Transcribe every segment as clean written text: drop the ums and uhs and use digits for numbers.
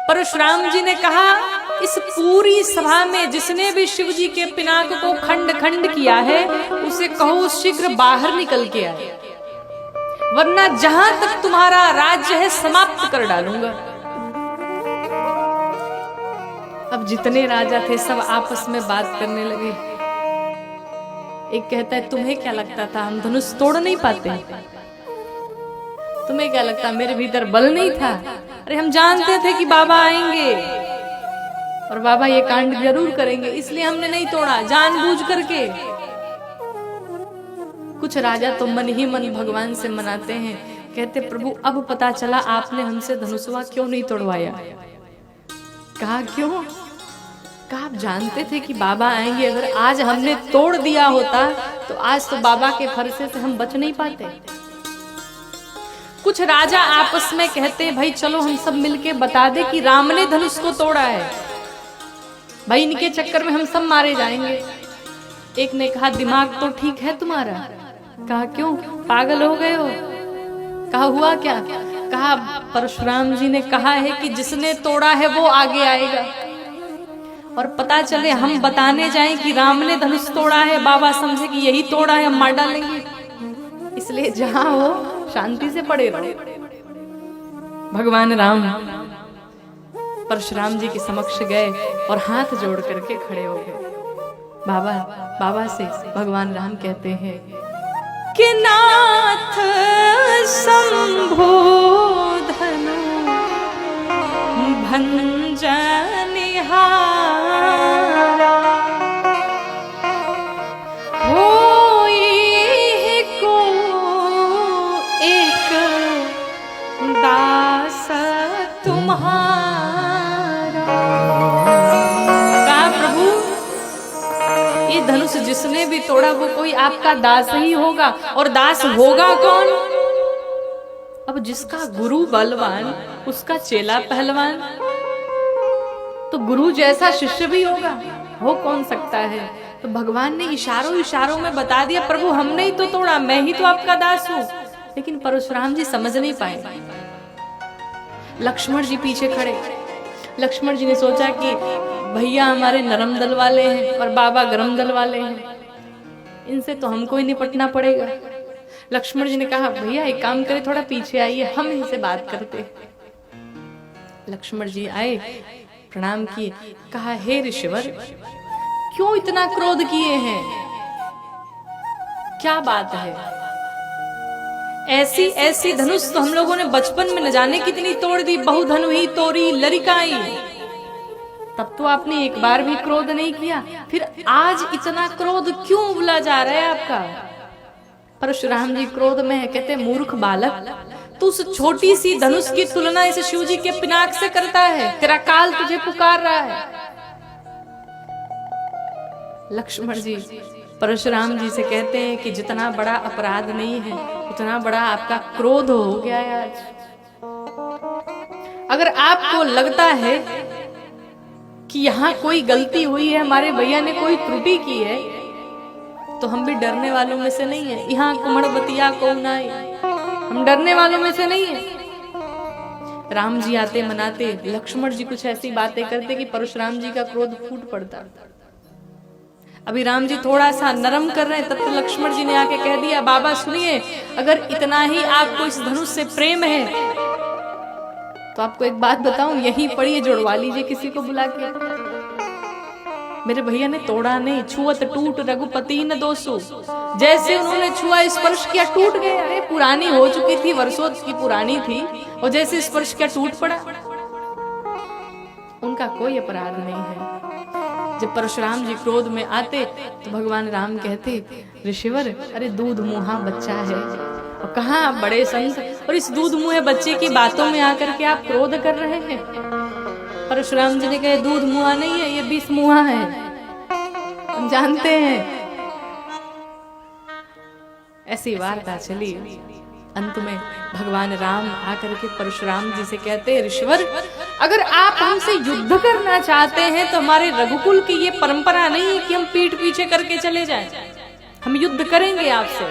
परशुराम जी ने कहा, इस पूरी सभा में जिसने भी शिव जी के पिनाक को खंड खंड किया है उसे कहो शीघ्र बाहर निकल के आए, वरना जहां तक तुम्हारा राज्य है समाप्त कर डालूंगा। अब जितने राजा थे सब आपस में बात करने लगे। एक कहता है, तुम्हें क्या लगता था हम धनुष तोड़ नहीं पाते? तुम्हें क्या लगता मेरे भीतर बल नहीं था? अरे हम जानते थे कि बाबा आएंगे और बाबा ये कांड जरूर करेंगे, इसलिए हमने नहीं तोड़ा जानबूझ करके। कुछ राजा तो मन ही मन भगवान से मनाते हैं, कहते प्रभु अब पता चला आपने हमसे धनुषवा क्यों नहीं तोड़वाया। कहा क्यों? कहा आप जानते थे कि बाबा आएंगे, अगर आज हमने तोड़ दिया होता तो आज तो बाबा के फरसे से हम बच नहीं पाते। कुछ राजा आपस में कहते हैं, भाई चलो हम सब मिलके बता दे कि राम ने धनुष को तोड़ा है, भाई इनके चक्कर में हम सब मारे जाएंगे। एक ने कहा दिमाग तो ठीक है तुम्हारा। कहा क्यों, पागल हो गए हो? कहा हुआ क्या? कहा परशुराम जी ने कहा है कि जिसने तोड़ा है वो आगे आएगा, और पता चले हम बताने जाएं कि राम ने धनुष तोड़ा है, बाबा समझे कि यही तोड़ा है, हम मार डालेंगे। इसलिए जहां हो शांति से पड़े रहो। भगवान राम परशुराम जी के समक्ष गए और हाथ जोड़ करके खड़े हो गए। बाबा से भगवान राम कहते हैं कि नाथ शंभो धनु भंजनिहारा, होई को एक दास तुम्हारा। कहा प्रभु ये धनुष जिसने भी तोड़ा वो कोई आपका दास ही होगा, और दास होगा कौन? अब जिसका गुरु बलवान उसका चेला पहलवान, तो गुरु जैसा शिष्य भी होगा, हो कौन सकता है? तो भगवान ने इशारों में बता दिया, प्रभु हमने ही तो तोड़ा, मैं ही तो आपका दास हूं। लेकिन परशुराम जी समझ नहीं पाए। लक्ष्मण जी पीछे खड़े। लक्ष्मण जी ने सोचा कि भैया हमारे नरम दल वाले हैं और बाबा गरम दल वाले हैं, इनसे तो हमको ही निपटना पड़ेगा। लक्ष्मण जी ने कहा भैया एक काम करे, थोड़ा पीछे आइए, हम इनसे बात करते। लक्ष्मण जी आए, प्रणाम किए, कहा हे ऋषिवर क्यों इतना क्रोध किए हैं? क्या बात है? ऐसी धनुष तो हम लोगों ने बचपन में न जाने कितनी तोड़ दी, बहुधनु ही तोड़ी लरिकाई, तब तो आपने एक बार भी क्रोध नहीं किया, फिर आज इतना क्रोध क्यों उबला जा रहा है आपका? परशुराम जी क्रोध में है, कहते मूर्ख बालक, तू उस छोटी सी धनुष की तुलना इस शिव जी के पिनाक से करता है, तेरा काल तुझे पुकार रहा है। लक्ष्मण जी परशुराम जी से कहते हैं कि जितना बड़ा अपराध नहीं है उतना बड़ा आपका क्रोध हो गया है आज। अगर आपको लगता है कि यहाँ कोई गलती हुई है, हमारे भैया ने कोई त्रुटि की है, तो हम भी डरने वालों में से नहीं है। यहाँ कुमड़बतिया को नाई, हम डरने वालों में से नहीं है। राम जी आते मनाते, लक्ष्मण जी कुछ ऐसी बातें करते कि परशुराम जी का क्रोध फूट पड़ता। अभी राम जी थोड़ा सा नरम कर रहे हैं, तब तो लक्ष्मण जी ने आके कह दिया बाबा सुनिए, अगर इतना ही आपको इस धनुष से प्रेम है तो आपको एक बात बताऊं, यहीं पढ़िए, जुड़वा लीजिए किसी को बुला के। मेरे भैया ने तोड़ा नहीं, छुअत टूट रघुपति न दोषो, जैसे उन्होंने छुआ स्पर्श किया टूट गए। अरे पुरानी हो चुकी थी, वर्षों की पुरानी थी, और जैसे स्पर्श किया टूट पड़ा। उनका कोई अपराध नहीं है। जब परशुराम जी क्रोध में आते तो भगवान राम कहते ऋषिवर अरे दूध मुहा बच्चा है, और कहाँ आप बड़े संत, और इस दूध मुहे बच्चे की बातों में आकर के आप क्रोध कर रहे हैं। परशुराम जी ने कहा दूध मुहा नहीं है, ये 20 मुहा है, हम जानते हैं। ऐसी वार्ता चली। अंत में भगवान राम आकर के परशुराम जी से कहते ऋषिवर अगर आप हमसे युद्ध करना चाहते हैं तो हमारे रघुकुल की ये परंपरा नहीं है कि हम पीठ पीछे करके चले जाएं, हम युद्ध करेंगे आपसे।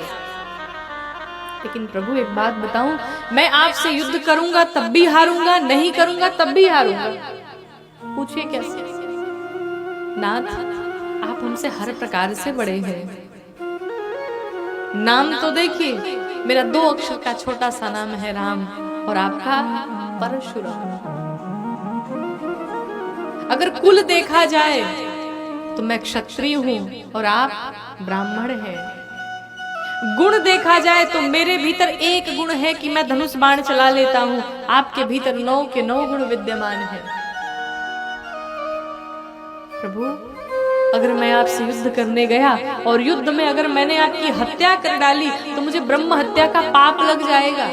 लेकिन प्रभु एक बात बताऊं, मैं आपसे युद्ध करूंगा तब भी हारूंगा, नहीं करूंगा तब भी हारूंगा। पूछिए कैसे? नाथ, आप हमसे हर प्रकार से बड़े हैं। नाम तो देखिए, मेरा 2 अक्षर का छोटा सा नाम है राम, और आपका परशुराम। अगर कुल देखा जाए तो मैं क्षत्रिय हूं और आप ब्राह्मण हैं। गुण देखा जाए तो मेरे भीतर एक गुण है कि मैं धनुष बाण चला लेता हूं, आपके भीतर 9 के 9 गुण विद्यमान है। प्रभु, अगर मैं आपसे युद्ध करने गया और युद्ध में अगर मैंने आपकी हत्या कर डाली तो मुझे ब्रह्म हत्या का पाप लग जाएगा,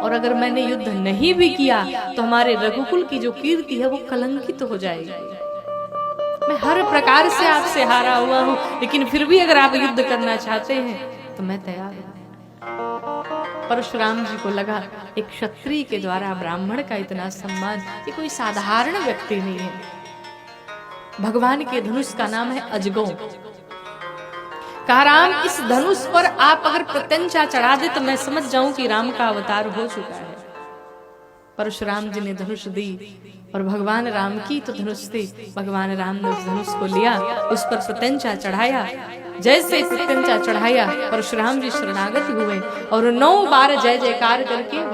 और अगर मैंने युद्ध नहीं भी किया तो हमारे रघुकुल की जो कीर्ति है वो कलंकित हो जाएगी। मैं हर प्रकार से आपसे हारा हुआ हूं, लेकिन फिर भी अगर आप युद्ध करना चाहते हैं तो मैं तैयार हूं। परशुराम जी को लगा एक क्षत्रिय के द्वारा ब्राह्मण का इतना सम्मान, ये कोई साधारण व्यक्ति नहीं है। भगवान के धनुष का नाम है अजगौ। कहा, राम, इस धनुष पर आप अगर प्रत्यंचा चढ़ा दे तो मैं समझ जाऊं कि राम का अवतार हो चुका है। परशुराम जी ने धनुष दी और भगवान राम की तो धनुष थी। भगवान राम ने उस धनुष को लिया, उस पर प्रत्यंचा चढ़ाया। जैसे प्रत्यंचा चढ़ाया, परशुराम जी शरणागत हुए और 9 बार जय जयकार करके